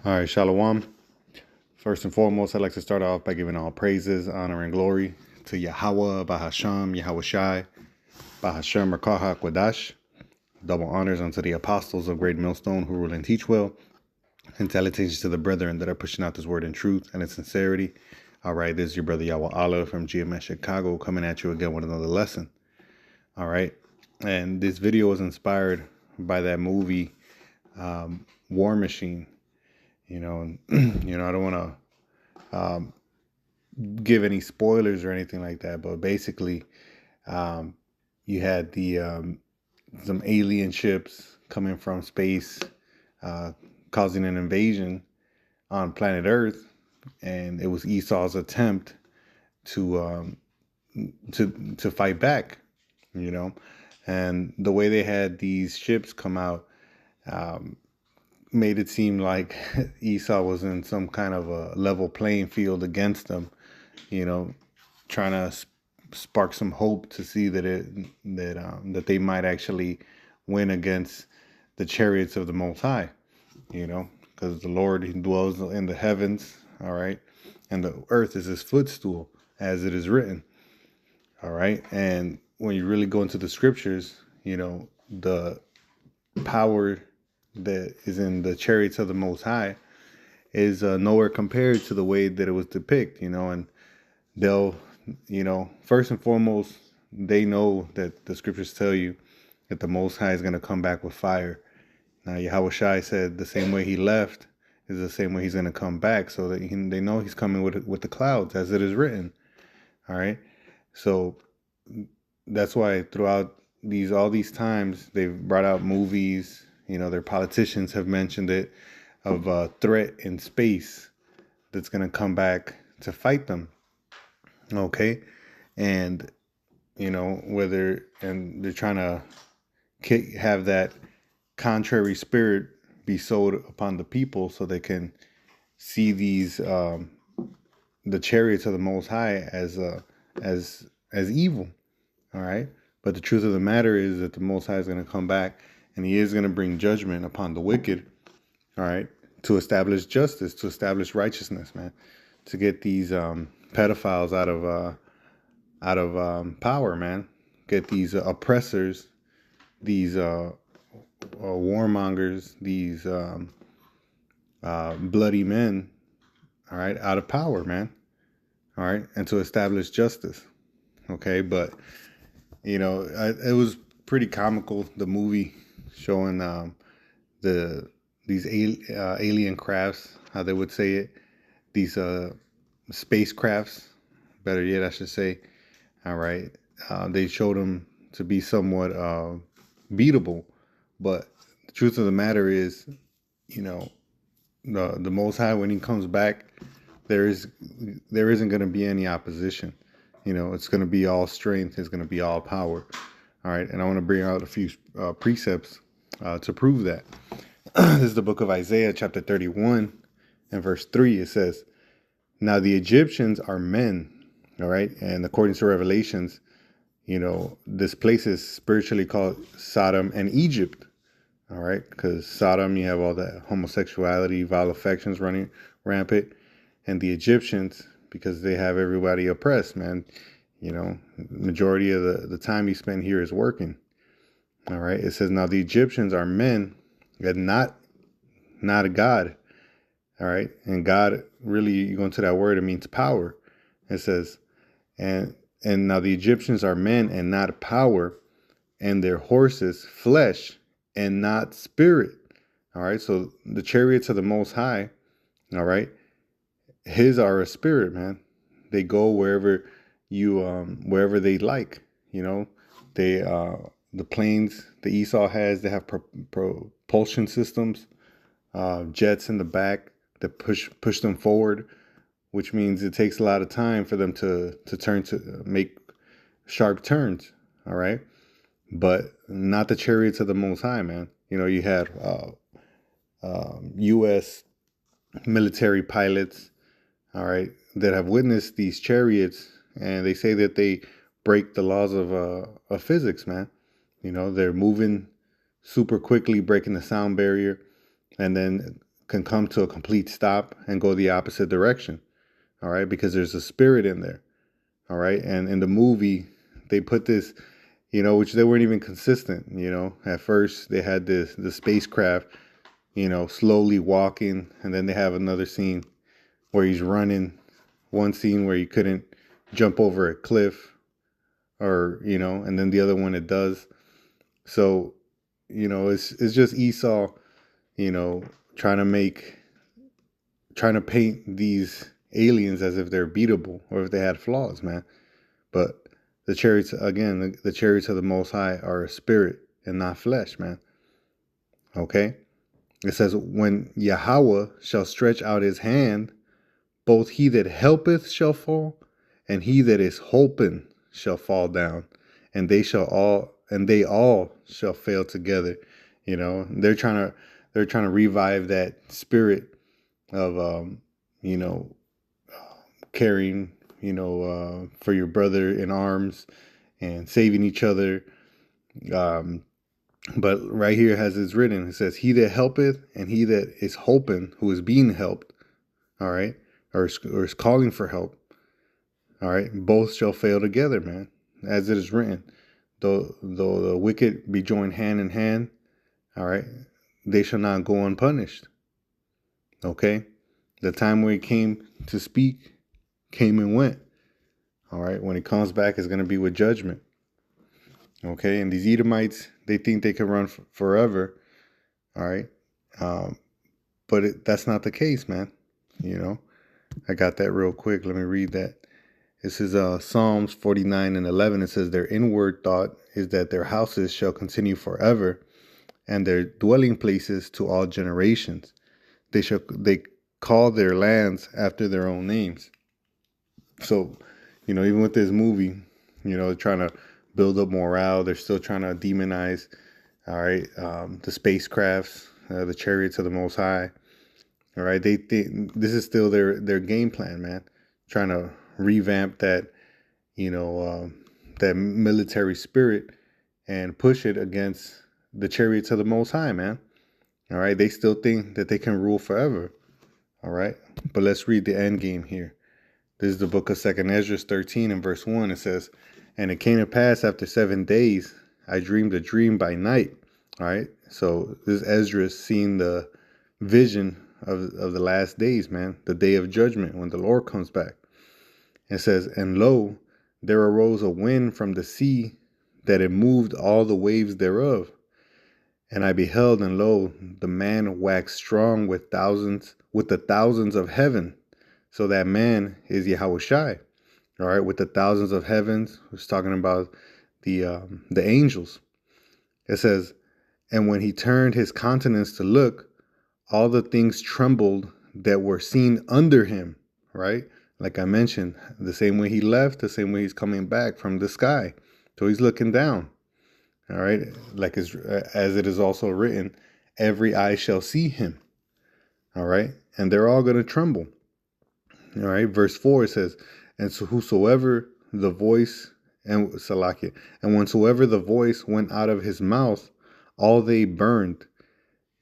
All right, Shalom. First and foremost, I'd like to start off by giving all praises, honor, and glory to Yahweh, Bahasham, Yahweh Shai, Bahasham, Rakaha, Kwadash. Double honors unto the apostles of Great Millstone who rule and teach well, and salutations to the brethren that are pushing out this word in truth and in sincerity. All right, this is your brother Yahweh Allah from GMS Chicago coming at you again with another lesson. All right, and this video was inspired by that movie, War Machine. I don't want to give any spoilers or anything like that, but basically, you had some alien ships coming from space, causing an invasion on planet Earth, and it was Esau's attempt to to fight back. And the way they had these ships come out made it seem like Esau was in some kind of a level playing field against them, trying to spark some hope to see that they might actually win against the chariots of the Most High, because the Lord, he dwells in the heavens, all right, and the earth is his footstool, as it is written, all right. And when you really go into the scriptures, the power that is in the chariots of the Most High is nowhere compared to the way that it was depicted, and they'll, first and foremost, they know that the scriptures tell you that the Most High is going to come back with fire. Now, Yahweh Shai said the same way he left is the same way he's going to come back, so that they know he's coming with the clouds, as it is written. All right. So that's why throughout all these times, they've brought out movies, their politicians have mentioned it, of a threat in space that's going to come back to fight them. Okay. And, and they're trying to have that contrary spirit be sowed upon the people so they can see these, the chariots of the Most High as evil. All right. But the truth of the matter is that the Most High is going to come back, and he is going to bring judgment upon the wicked. All right. To establish justice, to establish righteousness, man, to get these pedophiles out of power, man. Get these oppressors, these warmongers, these bloody men, all right, out of power, man. All right. And to establish justice. Okay. But, it was pretty comical, the movie showing these alien crafts, how they would say it, these spacecrafts, better yet, I should say. All right. They showed them to be somewhat beatable, but the truth of the matter is, the Most High, when he comes back, there isn't going to be any opposition. It's going to be all strength. It's going to be all power. All right. And I want to bring out a few precepts to prove that. This is the book of Isaiah, chapter 31 and verse 3. It says, "Now the Egyptians are men." All right. And according to Revelations, this place is spiritually called Sodom and Egypt. All right. Because Sodom, you have all that homosexuality, vile affections running rampant. And the Egyptians, because they have everybody oppressed, man. Majority of the time you spend here is working. All right. It says, "Now the Egyptians are men and not a God." All right. And God, really, you go into that word, it means power. It says, and now the Egyptians are men and not power, and their horses flesh and not spirit. All right. So the chariots of the Most High, all right, his are a spirit, man. They go wherever wherever they like. They the planes the Esau has, they have propulsion systems, jets in the back that push them forward, which means it takes a lot of time for them to turn, to make sharp turns. All right. But not the chariots of the Most High, man. You had U.S. military pilots, all right, that have witnessed these chariots, and they say that they break the laws of physics, man. They're moving super quickly, breaking the sound barrier, and then can come to a complete stop and go the opposite direction. All right, because there's a spirit in there. All right, and in the movie, they put this, which they weren't even consistent. At first they had the spacecraft, slowly walking, and then they have another scene where he's running. One scene where he couldn't jump over a cliff, or and then the other one it does. So, it's just Esau, you know, trying to paint these aliens as if they're beatable or if they had flaws, man. But the chariots, again, the chariots of the Most High are a spirit and not flesh, man. Okay? It says, when Yahweh shall stretch out his hand, both he that helpeth shall fall, and he that is holpen shall fall down, and they all shall fail together. They're trying to revive that spirit of caring, for your brother in arms and saving each other. But right here has it's written, it says, he that helpeth and he that is hoping, who is being helped, all right, or is calling for help, all right, both shall fail together, man, as it is written. Though the wicked be joined hand in hand, all right, they shall not go unpunished. Okay? The time where he came to speak came and went. All right? When he comes back, it's going to be with judgment. Okay? And these Edomites, they think they can run forever. All right? But that's not the case, man. I got that real quick. Let me read that. This is Psalms 49:11. It says, their inward thought is that their houses shall continue forever, and their dwelling places to all generations. They call their lands after their own names. So, even with this movie, trying to build up morale, they're still trying to demonize, all right, the spacecrafts, the chariots of the Most High. All right, they think this is still their game plan, man. Trying to revamp that, that military spirit and push it against the chariots of the Most High, man. All right, they still think that they can rule forever. All right, but let's read the end game here. This is the book of 2 Ezra 13 and verse 1. It says, and it came to pass after 7 days, I dreamed a dream by night. All right, so this Ezra is seeing the vision of the last days, man, the day of judgment when the Lord comes back. It says, and lo, there arose a wind from the sea that it moved all the waves thereof. And I beheld, and lo, the man waxed strong with the thousands of heaven. So that man is Yahushai. All right, with the thousands of heavens, it's talking about the angels. It says, and when he turned his countenance to look, all the things trembled that were seen under him. Right, like I mentioned, the same way he left, the same way he's coming back from the sky. So he's looking down. All right, like as it is also written, every eye shall see him. All right, and they're all going to tremble. All right, verse 4 it says, and so whosoever the voice and Salakia, and whensoever the voice went out of his mouth, all they burned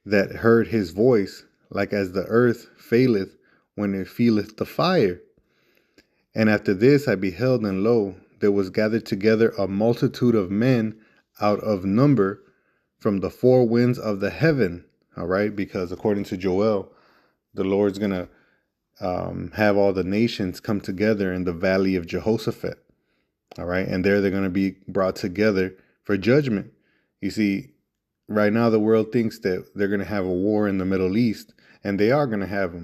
that heard his voice, like as the earth faileth when it feeleth the fire. And after this I beheld, and lo, there was gathered together a multitude of men out of number from the four winds of the heaven. All right, because according to Joel, the Lord's going to have all the nations come together in the valley of Jehoshaphat. All right, and there they're going to be brought together for judgment. You see, right now the world thinks that they're going to have a war in the Middle East, and they are going to have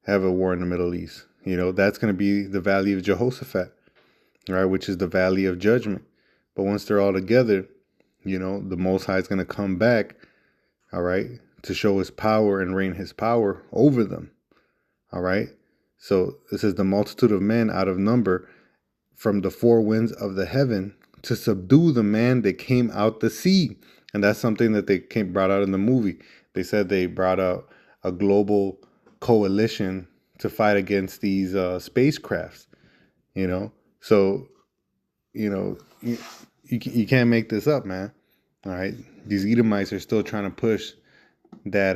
a war in the Middle East. That's going to be the valley of Jehoshaphat, right, which is the valley of judgment. But once they're all together, the Most High is going to come back, all right, to show his power and reign his power over them. All right. So this is the multitude of men out of number from the four winds of the heaven to subdue the man that came out the sea. And that's something that they brought out in the movie. They said they brought out a global coalition to fight against these spacecrafts, So, you can't make this up, man. All right. these Edomites are still trying to push that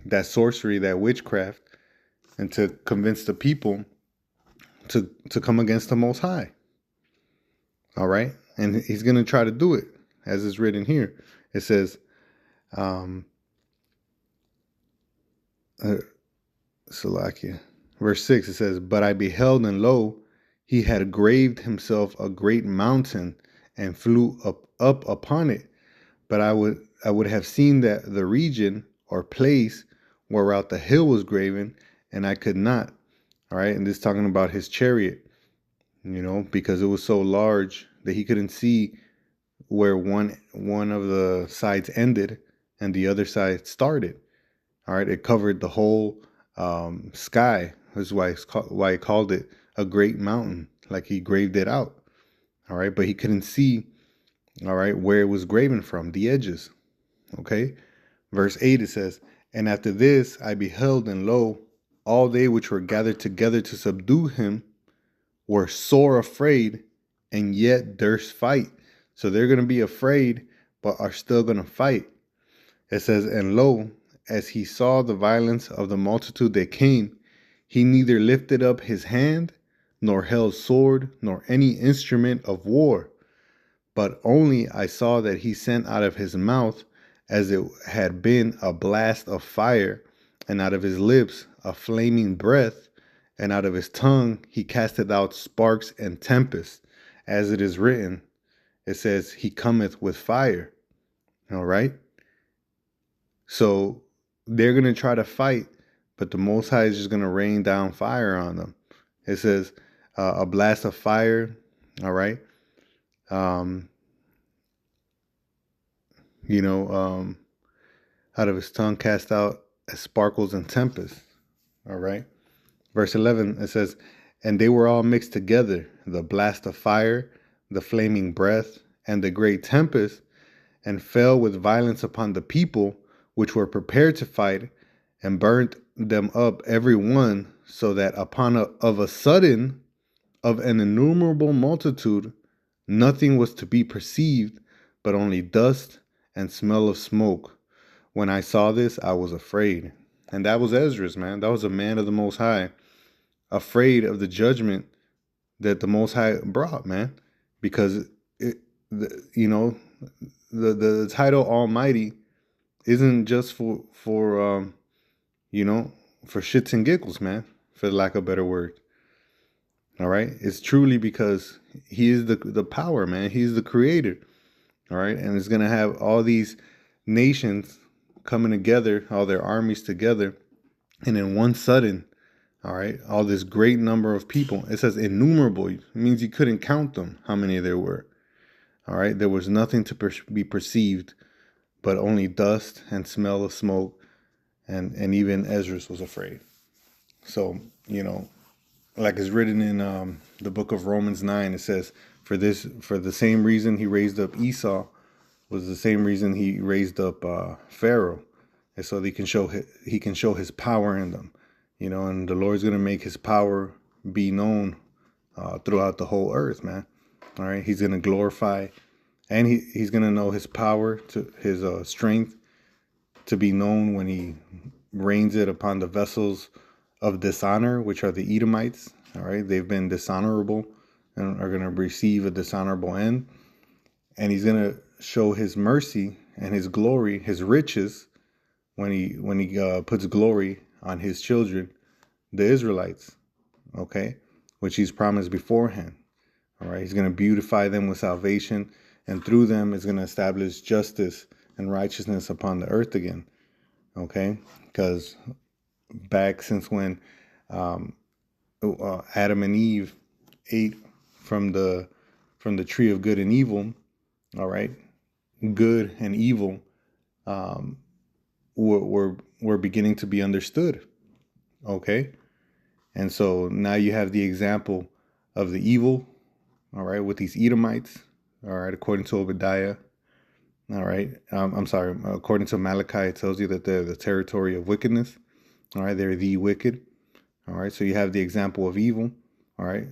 that sorcery, that witchcraft, and to convince the people to come against the Most High. All right, and he's going to try to do it, as is written here. It says, Salakia, verse 6. It says, "But I beheld, and lo, he had graved himself a great mountain, and flew up upon it. But I would have seen that the region or place whereout the hill was graven, and I could not." All right, and this is talking about his chariot, because it was so large that he couldn't see where one of the sides ended and the other side started. All right, it covered the whole sky. That's why he called it a great mountain, like he graved it out. All right, but he couldn't see, all right, where it was graven from, the edges. Okay, verse 8, it says, "And after this I beheld, and lo, all they which were gathered together to subdue him were sore afraid, and yet durst fight." So they're going to be afraid, but are still going to fight. It says, "And lo, as he saw the violence of the multitude that came, he neither lifted up his hand, nor held sword, nor any instrument of war. But only I saw that he sent out of his mouth as it had been a blast of fire, and out of his lips a flaming breath, and out of his tongue he casted out sparks and tempests. As it is written," it says, "He cometh with fire." All right. So they're going to try to fight, but the Most High is just going to rain down fire on them. It says a blast of fire. All right. Out of his tongue cast out as sparkles and tempests. All right. Verse 11, it says, "And they were all mixed together, the blast of fire, the flaming breath, and the great tempest, and fell with violence upon the people, which were prepared to fight, and burnt them up every one, so that of a sudden, of an innumerable multitude, nothing was to be perceived, but only dust and smell of smoke. When I saw this, I was afraid." And that was Esdras, man. That was a man of the Most High, afraid of the judgment that the Most High brought, man. Because the title Almighty isn't just for shits and giggles, man, for lack of a better word. All right, it's truly because he is the power, man. He's the creator. All right, and it's gonna have all these nations coming together, all their armies together, and in one sudden, all right, all this great number of people. It says innumerable. It means you couldn't count them, how many there were. All right, there was nothing to be perceived, but only dust and smell of smoke, and even Esdras was afraid. So, like it's written in the book of Romans 9, it says, for the same reason he raised up Esau was the same reason he raised up Pharaoh, and so he can show his power in them, and the Lord's gonna make his power be known throughout the whole earth, man. All right, he's gonna glorify, and he's gonna know his power, to his strength to be known when he rains it upon the vessels of dishonor, which are the Edomites. All right, they've been dishonorable and are going to receive a dishonorable end. And he's going to show his mercy and his glory, his riches, when he puts glory on his children, the Israelites. Okay, which he's promised beforehand. All right, he's going to beautify them with salvation, and through them is going to establish justice and righteousness upon the earth again. Okay, because back since when Adam and Eve ate from the tree of good and evil, all right, good and evil were beginning to be understood. Okay, and so now you have the example of the evil, all right, with these Edomites, all right, according to Obadiah. All right. I'm sorry. According to Malachi, it tells you that they're the territory of wickedness. All right. They're the wicked. All right. So you have the example of evil. All right.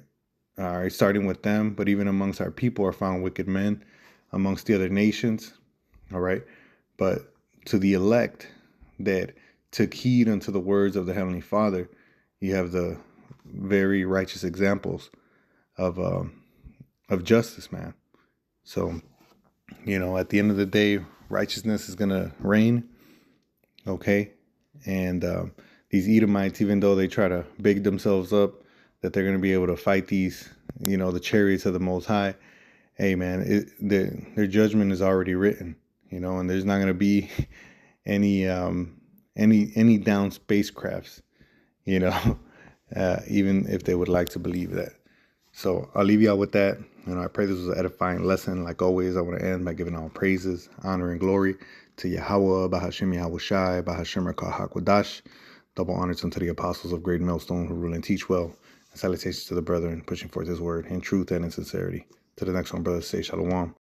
All right. Starting with them, but even amongst our people are found wicked men amongst the other nations. All right. But to the elect that took heed unto the words of the Heavenly Father, you have the very righteous examples of justice, man. So, at the end of the day, righteousness is gonna reign. Okay. And these Edomites, even though they try to big themselves up that they're going to be able to fight these, the chariots of the Most High, hey, man, their judgment is already written, and there's not going to be any down spacecrafts, even if they would like to believe that. So I'll leave y'all with that. I pray this was an edifying lesson. Like always, I want to end by giving all praises, honor, and glory to Yahweh, Bahashem Yahweh Shai, Bahashem Rekah HaKodash. Double honors unto the apostles of Great Millstone who rule and teach well. And salutations to the brethren pushing forth his word in truth and in sincerity. To the next one, brother, say shalom.